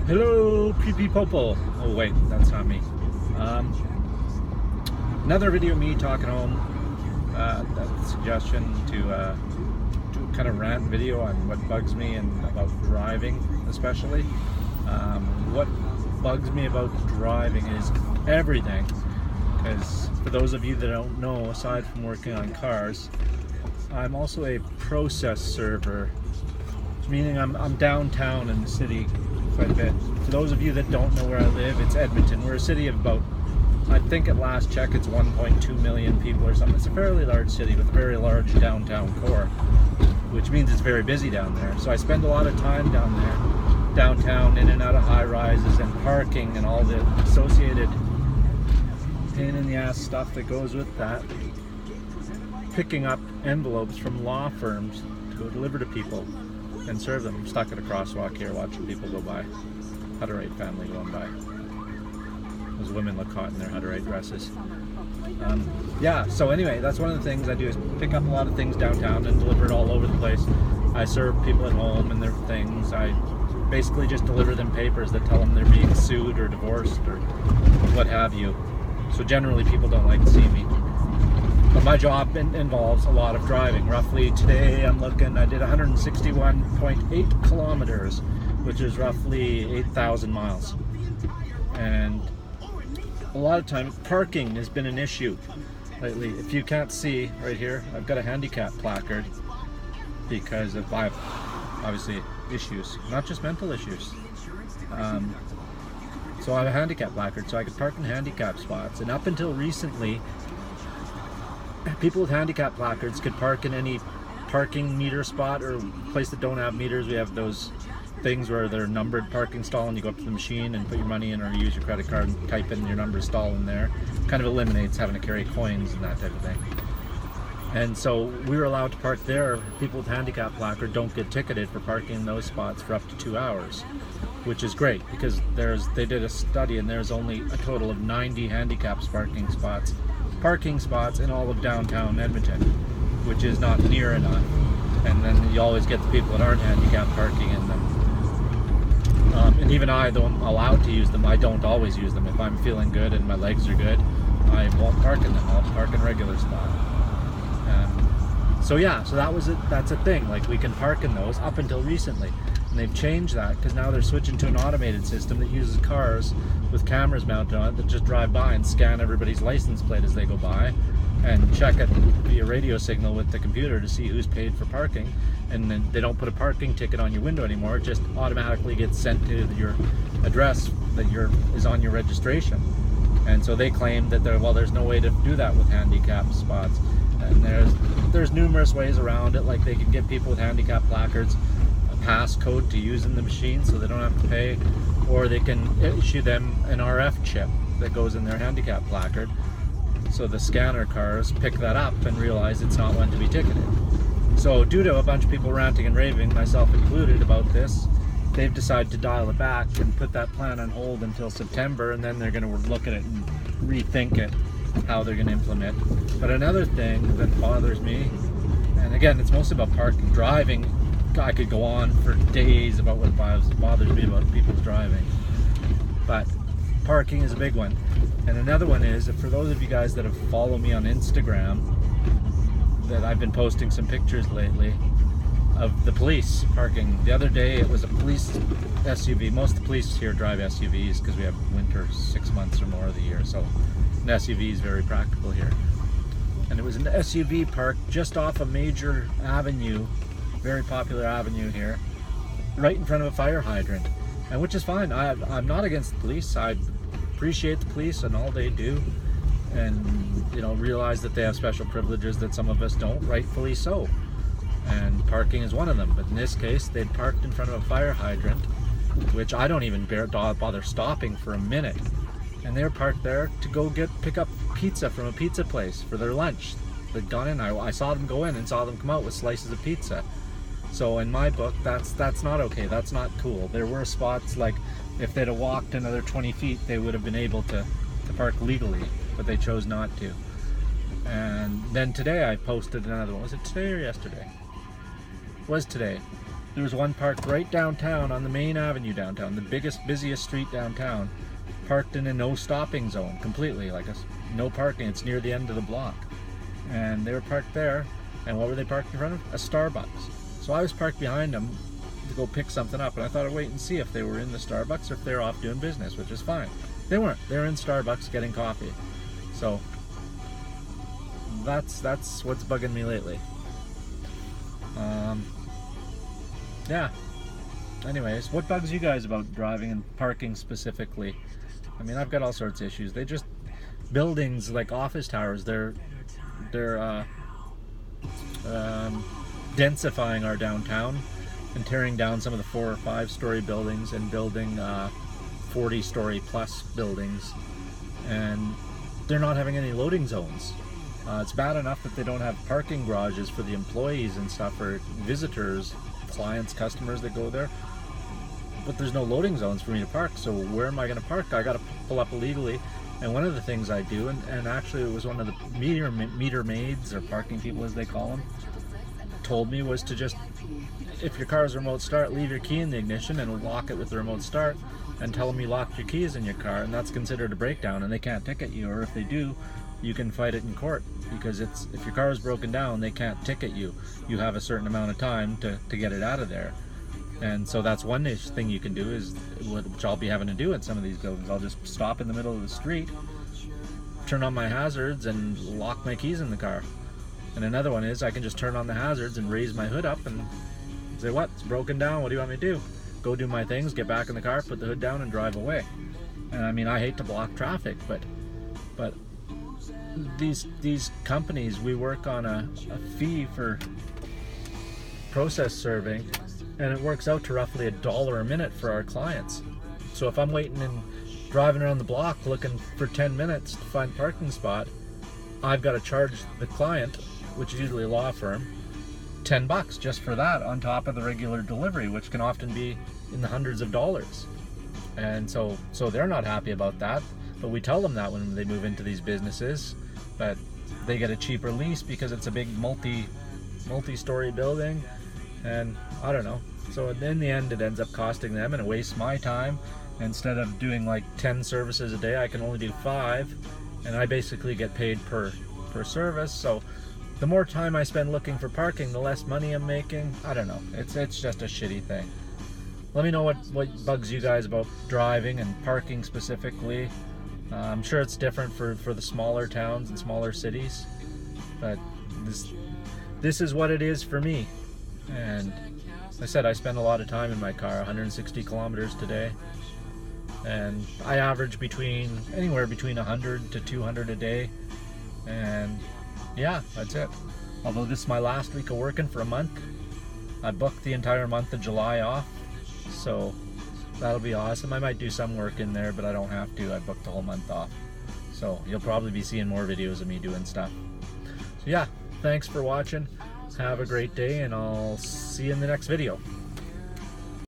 Hello, creepy popo. Oh wait, that's not me. Another video of me talking home. That suggestion to do kind of rant video on what bugs me and about driving, especially. What bugs me about driving is everything. Because for those of you that don't know, aside from working on cars, I'm also a process server, meaning I'm downtown in the city quite a bit. For those of you that don't know where I live, it's Edmonton. We're a city of about, I think at last check, it's 1.2 million people or something. It's a fairly large city with a very large downtown core, which means it's very busy down there. So I spend a lot of time down there, downtown, in and out of high rises and parking and all the associated pain in the ass stuff that goes with that. Picking up envelopes from law firms to go deliver to people and serve them. I'm stuck at a crosswalk here watching people go by. Hutterite family going by. Those women look hot in their Hutterite dresses. Yeah, so anyway, that's one of the things I do is pick up a lot of things downtown and deliver it all over the place. I serve people at home and their things. I basically just deliver them papers that tell them they're being sued or divorced or what have you. So generally people don't like to see me. But my job involves a lot of driving. Roughly today I did 161.8 kilometers, which is roughly 8,000 miles. And a lot of times parking has been an issue lately. If you can't see right here, I've got a handicap placard because of obviously issues, not just mental issues. So I have a handicap placard so I could park in handicap spots. And up until recently, people with handicap placards could park in any parking meter spot or place that don't have meters. We have those things where they're numbered parking stall and you go up to the machine and put your money in or use your credit card and type in your number stall in there. Kind of eliminates having to carry coins and that type of thing. And so we were allowed to park there. People with handicap placard don't get ticketed for parking in those spots for up to 2 hours, which is great because they did a study and there's only a total of 90 handicap parking spots in all of downtown Edmonton, which is not near enough. And then you always get the people that aren't handicapped parking in them. And even I, though I'm allowed to use them, I don't always use them. If I'm feeling good and my legs are good, I won't park in them. I'll park in a regular spot. So yeah, so that's a thing. Like we can park in those up until recently. And they've changed that because now they're switching to an automated system that uses cars with cameras mounted on it that just drive by and scan everybody's license plate as they go by and check it via radio signal with the computer to see who's paid for parking. And then they don't put a parking ticket on your window anymore. It just automatically gets sent to your address that is on your registration. And so they claim that there's no way to do that with handicap spots. And there's numerous ways around it. Like they can give people with handicap placards passcode to use in the machine so they don't have to pay, or they can issue them an RF chip that goes in their handicap placard so the scanner cars pick that up and realize it's not one to be ticketed. So due to a bunch of people ranting and raving, myself included, about this, they've decided to dial it back and put that plan on hold until September, and then they're going to look at it and rethink it, how they're going to implement. But another thing that bothers me, and again it's mostly about parking, driving, I could go on for days about what bothers me about people's driving, but parking is a big one. And another one is, for those of you guys that have followed me on Instagram, that I've been posting some pictures lately of the police parking. The other day it was a police SUV. Most of the police here drive SUVs because we have winter 6 months or more of the year, so an SUV is very practical here. And it was an SUV parked just off a major avenue, very popular avenue here, right in front of a fire hydrant, and which is fine. I'm not against the police. I appreciate the police and all they do, and realize that they have special privileges that some of us don't, rightfully so, and parking is one of them. But in this case they'd parked in front of a fire hydrant, which I don't even bother stopping for a minute, and they're parked there to go pick up pizza from a pizza place for their lunch. They'd gone in. I saw them go in and saw them come out with slices of pizza. So in my book, that's not okay. That's not cool. There were spots, like if they'd have walked another 20 feet, they would have been able to park legally, but they chose not to. And then today I posted another one. Was it today or yesterday? It was today. There was one parked right downtown on the main avenue downtown, the biggest, busiest street downtown, parked in a no stopping zone completely, like no parking. It's near the end of the block. And they were parked there, and what were they parked in front of? A Starbucks. So I was parked behind them to go pick something up, and I thought I'd wait and see if they were in the Starbucks or if they were off doing business, which is fine. They weren't. They were in Starbucks getting coffee. So that's what's bugging me lately. Yeah. Anyways, what bugs you guys about driving and parking specifically? I mean, I've got all sorts of issues. They just, buildings like office towers, they're densifying our downtown and tearing down some of the 4 or 5 story buildings and building 40 story plus buildings, and they're not having any loading zones. It's bad enough that they don't have parking garages for the employees and stuff, for visitors, clients, customers that go there, but there's no loading zones for me to park. So where am I going to park? I got to pull up illegally. And one of the things I do, and actually it was one of the meter maids, or parking people as they call them, told me, was to just, if your car's remote start, leave your key in the ignition and lock it with the remote start, and tell them you locked your keys in your car, and that's considered a breakdown and they can't ticket you. Or if they do, you can fight it in court, because it's, if your car is broken down, they can't ticket you. You have a certain amount of time to get it out of there. And so that's one thing you can do, is which I'll be having to do in some of these buildings. I'll just stop in the middle of the street, turn on my hazards, and lock my keys in the car. And another one is I can just turn on the hazards and raise my hood up and say, what, it's broken down, what do you want me to do? Go do my things, get back in the car, put the hood down, and drive away. And I mean, I hate to block traffic, but these companies, we work on a fee for process serving, and it works out to roughly $1 a minute for our clients. So if I'm waiting and driving around the block looking for 10 minutes to find a parking spot, I've got to charge the client, which is usually a law firm, $10 just for that, on top of the regular delivery, which can often be in the hundreds of dollars. And so they're not happy about that, but we tell them that when they move into these businesses, but they get a cheaper lease because it's a big multi-story building, and I don't know. So in the end, it ends up costing them, and it wastes my time. Instead of doing like 10 services a day, I can only do 5, and I basically get paid per service. So the more time I spend looking for parking, the less money I'm making. I don't know. It's just a shitty thing. Let me know what bugs you guys about driving and parking specifically. I'm sure it's different for the smaller towns and smaller cities, but this is what it is for me. And I said, I spend a lot of time in my car, 160 kilometers today, and I average anywhere between 100 to 200 a day. And yeah, that's it. Although this is my last week of working for a month, I booked the entire month of July off, so that'll be awesome. I might do some work in there, but I don't have to. I booked the whole month off, so you'll probably be seeing more videos of me doing stuff. So yeah, thanks for watching. Have a great day, and I'll see you in the next video.